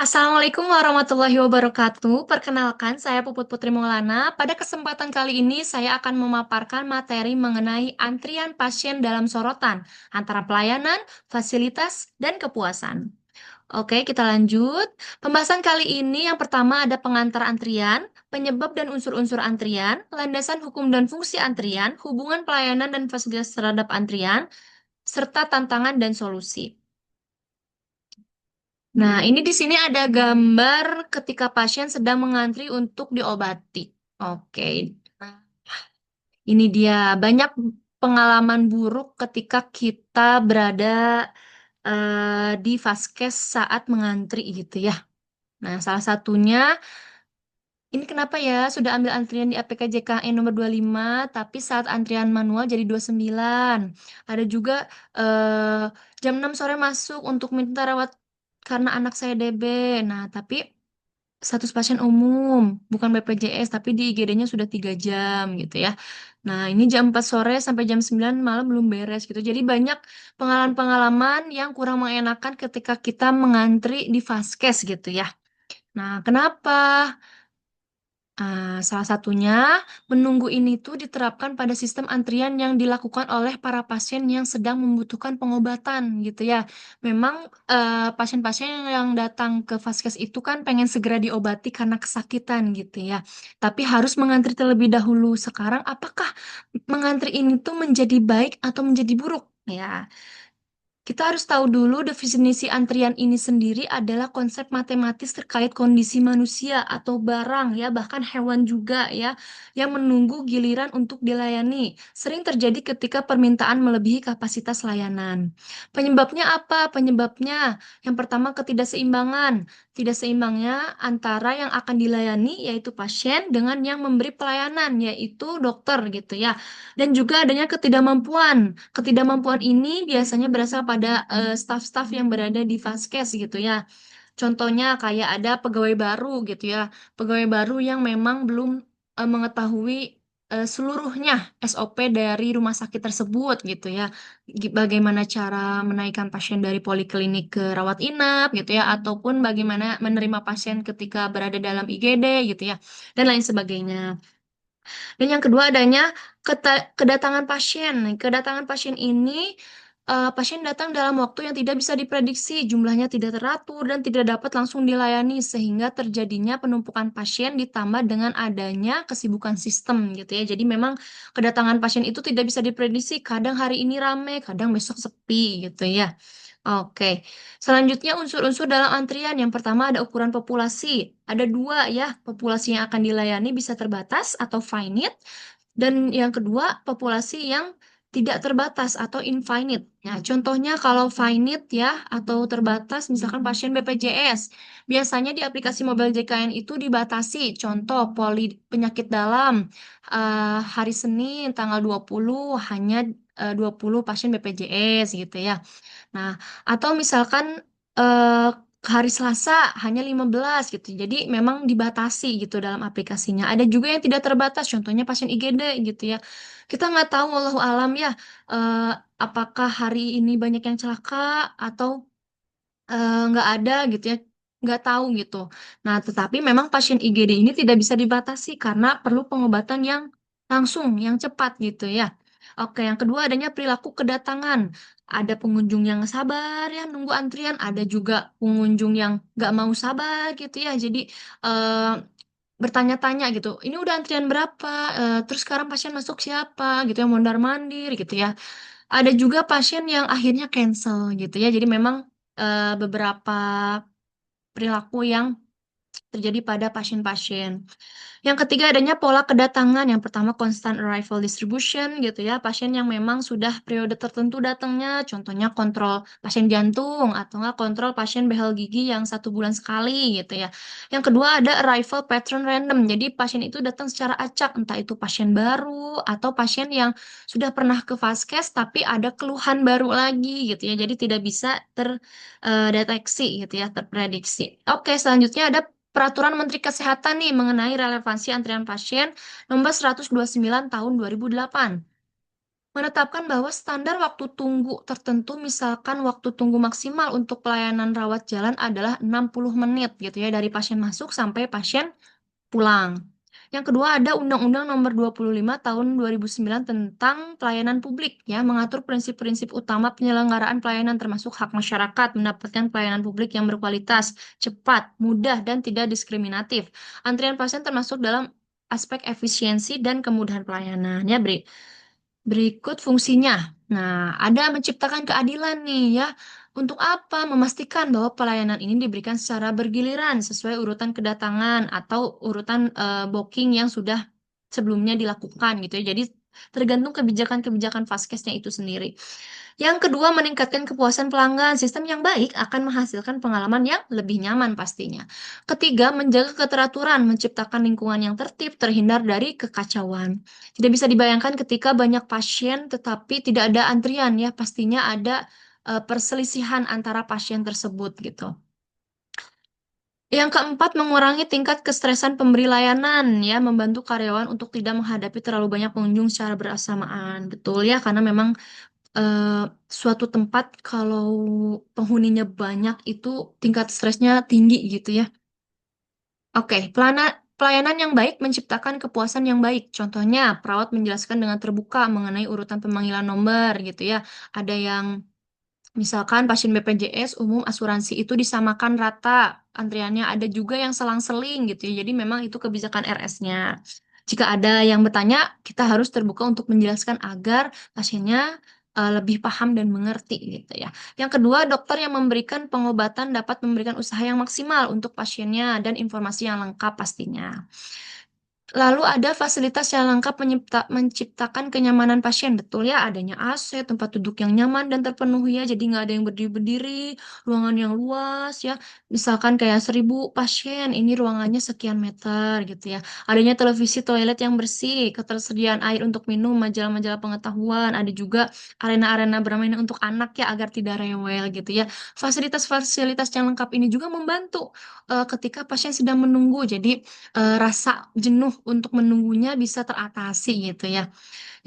Assalamualaikum warahmatullahi wabarakatuh. Perkenalkan, saya Puput Putri Maulana. Pada kesempatan kali ini, saya akan memaparkan materi mengenai antrian pasien dalam sorotan antara pelayanan, fasilitas, dan kepuasan. Oke, kita lanjut. Pembahasan kali ini yang pertama ada pengantar antrian, penyebab dan unsur-unsur antrian, landasan hukum dan fungsi antrian, hubungan pelayanan dan fasilitas terhadap antrian, serta tantangan dan solusi. Nah, ini di sini ada gambar ketika pasien sedang mengantri untuk diobati. Oke, nah, ini dia banyak pengalaman buruk ketika kita berada di vaskes saat mengantri gitu ya. Nah, salah satunya ini kenapa ya sudah ambil antrian di APKJKN nomor 25, tapi saat antrian manual jadi 29. Ada juga jam 6 sore masuk untuk minta rawat karena anak saya DB. Nah, tapi status pasien umum, bukan BPJS, tapi di IGD-nya sudah 3 jam gitu ya. Nah, ini jam 4 sore sampai jam 9 malam belum beres gitu. Jadi banyak pengalaman-pengalaman yang kurang mengenakan ketika kita mengantri di Vaskes gitu ya. Nah, kenapa? Salah satunya, menunggu ini tuh diterapkan pada sistem antrian yang dilakukan oleh para pasien yang sedang membutuhkan pengobatan gitu ya. Memang pasien-pasien yang datang ke Vaskes itu kan pengen segera diobati karena kesakitan gitu ya. Tapi harus mengantri terlebih dahulu. Sekarang apakah mengantri ini tuh menjadi baik atau menjadi buruk? Ya, kita harus tahu dulu definisi antrian ini sendiri adalah konsep matematis terkait kondisi manusia atau barang ya, bahkan hewan juga ya, yang menunggu giliran untuk dilayani. Sering terjadi ketika permintaan melebihi kapasitas layanan. Penyebabnya apa? Penyebabnya yang pertama ketidakseimbangan. Tidak seimbangnya antara yang akan dilayani yaitu pasien dengan yang memberi pelayanan yaitu dokter gitu ya. Dan juga adanya ketidakmampuan. Ketidakmampuan ini biasanya berasal pada staf-staf yang berada di Vaskes gitu ya. Contohnya kayak ada pegawai baru gitu ya. Pegawai baru yang memang belum mengetahui seluruhnya SOP dari rumah sakit tersebut gitu ya. Bagaimana cara menaikkan pasien dari poliklinik ke rawat inap gitu ya, ataupun bagaimana menerima pasien ketika berada dalam IGD gitu ya, dan lain sebagainya. Dan yang kedua adanya kedatangan pasien. Nah, kedatangan pasien ini pasien datang dalam waktu yang tidak bisa diprediksi, jumlahnya tidak teratur dan tidak dapat langsung dilayani sehingga terjadinya penumpukan pasien ditambah dengan adanya kesibukan sistem gitu ya. Jadi memang kedatangan pasien itu tidak bisa diprediksi, kadang hari ini ramai, kadang besok sepi gitu ya. Oke, selanjutnya unsur-unsur dalam antrian. Yang pertama ada ukuran populasi. Ada dua ya, populasi yang akan dilayani bisa terbatas atau finite. Dan yang kedua, populasi yang tidak terbatas atau infinite. Nah, contohnya kalau finite ya atau terbatas, misalkan pasien BPJS. Biasanya di aplikasi mobile JKN itu dibatasi. Contoh, penyakit dalam hari Senin tanggal 20 hanya 20 pasien BPJS gitu ya. Nah, atau misalkan eh, hari Selasa hanya 15 gitu. Jadi memang dibatasi gitu dalam aplikasinya. Ada juga yang tidak terbatas, contohnya pasien IGD gitu ya. Kita nggak tahu wallahu alam ya, eh, apakah hari ini banyak yang celaka atau nggak ada gitu ya. Nggak tahu gitu. Nah, tetapi memang pasien IGD ini tidak bisa dibatasi karena perlu pengobatan yang langsung, yang cepat gitu ya. Oke, yang kedua adanya perilaku kedatangan. Ada pengunjung yang sabar ya nunggu antrian, ada juga pengunjung yang nggak mau sabar gitu ya. Jadi eh, bertanya-tanya gitu, ini udah antrian berapa? Terus sekarang pasien masuk siapa? Gitu ya, mondar-mandir gitu ya. Ada juga pasien yang akhirnya cancel gitu ya. Jadi memang beberapa perilaku yang terjadi pada pasien-pasien. Yang ketiga adanya pola kedatangan. Yang pertama constant arrival distribution gitu ya. Pasien yang memang sudah periode tertentu datangnya. Contohnya kontrol pasien jantung atau enggak kontrol pasien behel gigi yang 1 bulan sekali gitu ya. Yang kedua ada arrival pattern random. Jadi pasien itu datang secara acak. Entah itu pasien baru atau pasien yang sudah pernah ke vaskes tapi ada keluhan baru lagi gitu ya. Jadi tidak bisa terdeteksi gitu ya, terprediksi. Oke, selanjutnya ada Peraturan Menteri Kesehatan nih mengenai relevansi antrian pasien nomor 129 tahun 2008. Menetapkan bahwa standar waktu tunggu tertentu, misalkan waktu tunggu maksimal untuk pelayanan rawat jalan adalah 60 menit gitu ya, dari pasien masuk sampai pasien pulang. Yang kedua ada Undang-Undang Nomor 25 Tahun 2009 tentang Pelayanan Publik ya, mengatur prinsip-prinsip utama penyelenggaraan pelayanan termasuk hak masyarakat mendapatkan pelayanan publik yang berkualitas, cepat, mudah, dan tidak diskriminatif. Antrian pasien termasuk dalam aspek efisiensi dan kemudahan pelayanan. Ya, berikut fungsinya. Nah, ada menciptakan keadilan nih ya. Untuk apa? Memastikan bahwa pelayanan ini diberikan secara bergiliran sesuai urutan kedatangan atau urutan booking yang sudah sebelumnya dilakukan gitu ya. Jadi tergantung kebijakan-kebijakan Vaskesnya itu sendiri. Yang kedua, meningkatkan kepuasan pelanggan. Sistem yang baik akan menghasilkan pengalaman yang lebih nyaman pastinya. Ketiga, menjaga keteraturan, menciptakan lingkungan yang tertib, terhindar dari kekacauan. Tidak bisa dibayangkan ketika banyak pasien tetapi tidak ada antrian ya, pastinya ada perselisihan antara pasien tersebut gitu. Yang keempat, mengurangi tingkat kestresan pemberi layanan ya, membantu karyawan untuk tidak menghadapi terlalu banyak pengunjung secara bersamaan. Betul ya, karena memang eh, suatu tempat kalau penghuninya banyak itu tingkat stresnya tinggi gitu ya. Oke, pelayanan yang baik menciptakan kepuasan yang baik. Contohnya, perawat menjelaskan dengan terbuka mengenai urutan pemanggilan nomor gitu ya. Ada yang misalkan pasien BPJS umum asuransi itu disamakan rata antriannya, ada juga yang selang-seling gitu ya. Jadi memang itu kebijakan RS-nya. Jika ada yang bertanya, kita harus terbuka untuk menjelaskan agar pasiennya lebih paham dan mengerti gitu ya. Yang kedua, dokter yang memberikan pengobatan dapat memberikan usaha yang maksimal untuk pasiennya dan informasi yang lengkap pastinya. Lalu ada fasilitas yang lengkap menciptakan kenyamanan pasien. Betul ya, adanya AC, tempat duduk yang nyaman dan terpenuhi ya. Jadi nggak ada yang berdiri-berdiri, ruangan yang luas ya. Misalkan kayak 1.000 pasien, ini ruangannya sekian meter gitu ya. Adanya televisi, toilet yang bersih, ketersediaan air untuk minum, majalah-majalah pengetahuan. Ada juga arena-arena bermain untuk anak ya, agar tidak rewel gitu ya. Fasilitas-fasilitas yang lengkap ini juga membantu ketika pasien sedang menunggu. Jadi rasa jenuh untuk menunggunya bisa teratasi gitu ya.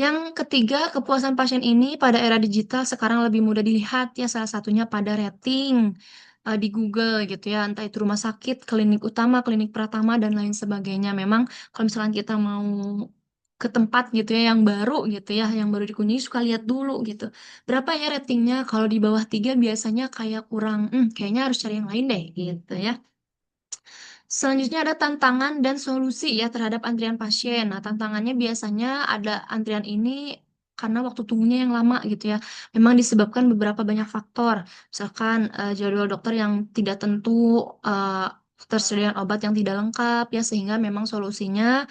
Yang ketiga, kepuasan pasien ini pada era digital sekarang lebih mudah dilihat ya, salah satunya pada rating di Google gitu ya, entah itu rumah sakit, klinik utama, klinik pratama, dan lain sebagainya. Memang kalau misalkan kita mau ke tempat gitu ya yang baru gitu ya, yang baru dikunjungi suka lihat dulu gitu. Berapa ya ratingnya? Kalau di bawah 3 biasanya kayak kurang, kayaknya harus cari yang lain deh gitu ya. Selanjutnya ada tantangan dan solusi ya terhadap antrian pasien. Nah, tantangannya biasanya ada antrian ini karena waktu tunggunya yang lama gitu ya. Memang disebabkan beberapa banyak faktor. Misalkan jadwal dokter yang tidak tentu, eh, ketersediaan obat yang tidak lengkap ya, sehingga memang solusinya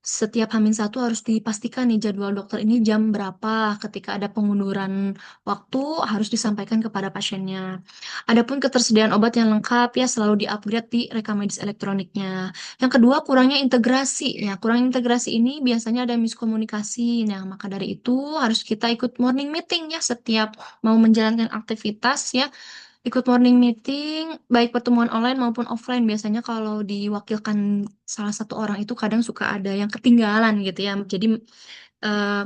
setiap H-1 harus dipastikan nih jadwal dokter ini jam berapa. Ketika ada pengunduran waktu harus disampaikan kepada pasiennya. Adapun ketersediaan obat yang lengkap ya selalu di-upgrade di rekam medis elektroniknya. Yang kedua, kurangnya integrasi. Ya, kurang integrasi ini biasanya ada miskomunikasi. Nah, maka dari itu harus kita ikut morning meeting ya setiap mau menjalankan aktivitas ya. Ikut morning meeting, baik pertemuan online maupun offline. Biasanya kalau diwakilkan salah satu orang itu kadang suka ada yang ketinggalan gitu ya. Jadi eh,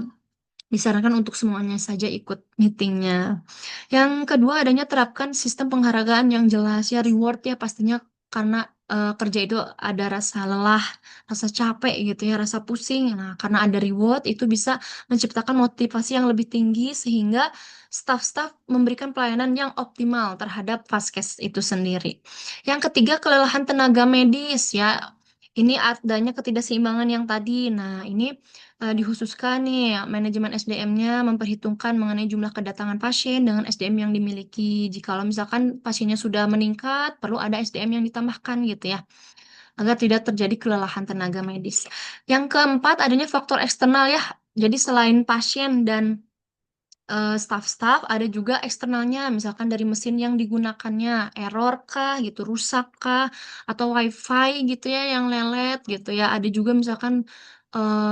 disarankan untuk semuanya saja ikut meetingnya. Yang kedua, adanya terapkan sistem penghargaan yang jelas ya, reward ya pastinya, karena kerja itu ada rasa lelah, rasa capek gitu ya, rasa pusing. Nah, karena ada reward itu bisa menciptakan motivasi yang lebih tinggi sehingga staf-staf memberikan pelayanan yang optimal terhadap vaskes itu sendiri. Yang ketiga, kelelahan tenaga medis ya. Ini adanya ketidakseimbangan yang tadi. Nah, ini dikhususkan nih manajemen SDM-nya memperhitungkan mengenai jumlah kedatangan pasien dengan SDM yang dimiliki. Jikalau misalkan pasiennya sudah meningkat, perlu ada SDM yang ditambahkan gitu ya, agar tidak terjadi kelelahan tenaga medis. Yang keempat, adanya faktor eksternal ya. Jadi selain pasien dan staff-staff, ada juga eksternalnya, misalkan dari mesin yang digunakannya, error kah gitu, rusak kah, atau wifi gitu ya yang lelet gitu ya. Ada juga misalkan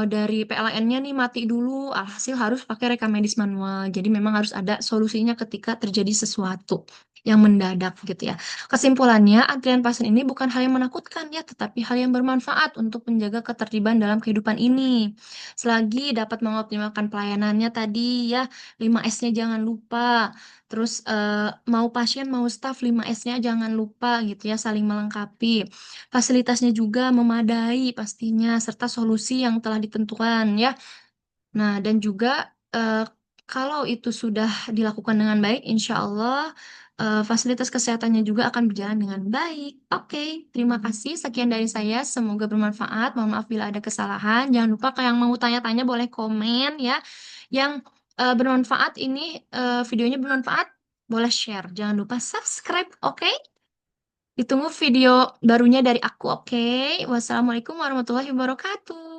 dari PLN-nya nih mati dulu, alhasil harus pakai rekam medis manual. Jadi memang harus ada solusinya ketika terjadi sesuatu yang mendadak gitu ya. Kesimpulannya, antrian pasien ini bukan hal yang menakutkan ya, tetapi hal yang bermanfaat untuk menjaga ketertiban dalam kehidupan ini. Selagi dapat mengoptimalkan pelayanannya tadi ya, 5S-nya jangan lupa. Terus mau pasien mau staf 5S-nya jangan lupa gitu ya, saling melengkapi. Fasilitasnya juga memadai pastinya, serta solusi yang telah ditentukan ya. Nah, dan juga kalau itu sudah dilakukan dengan baik, insya Allah fasilitas kesehatannya juga akan berjalan dengan baik. Oke, terima kasih. Sekian dari saya. Semoga bermanfaat. Mohon maaf bila ada kesalahan. Jangan lupa kalau yang mau tanya-tanya boleh komen ya. Yang bermanfaat ini, videonya bermanfaat, boleh share. Jangan lupa subscribe, oke? Ditunggu video barunya dari aku, oke? Wassalamualaikum warahmatullahi wabarakatuh.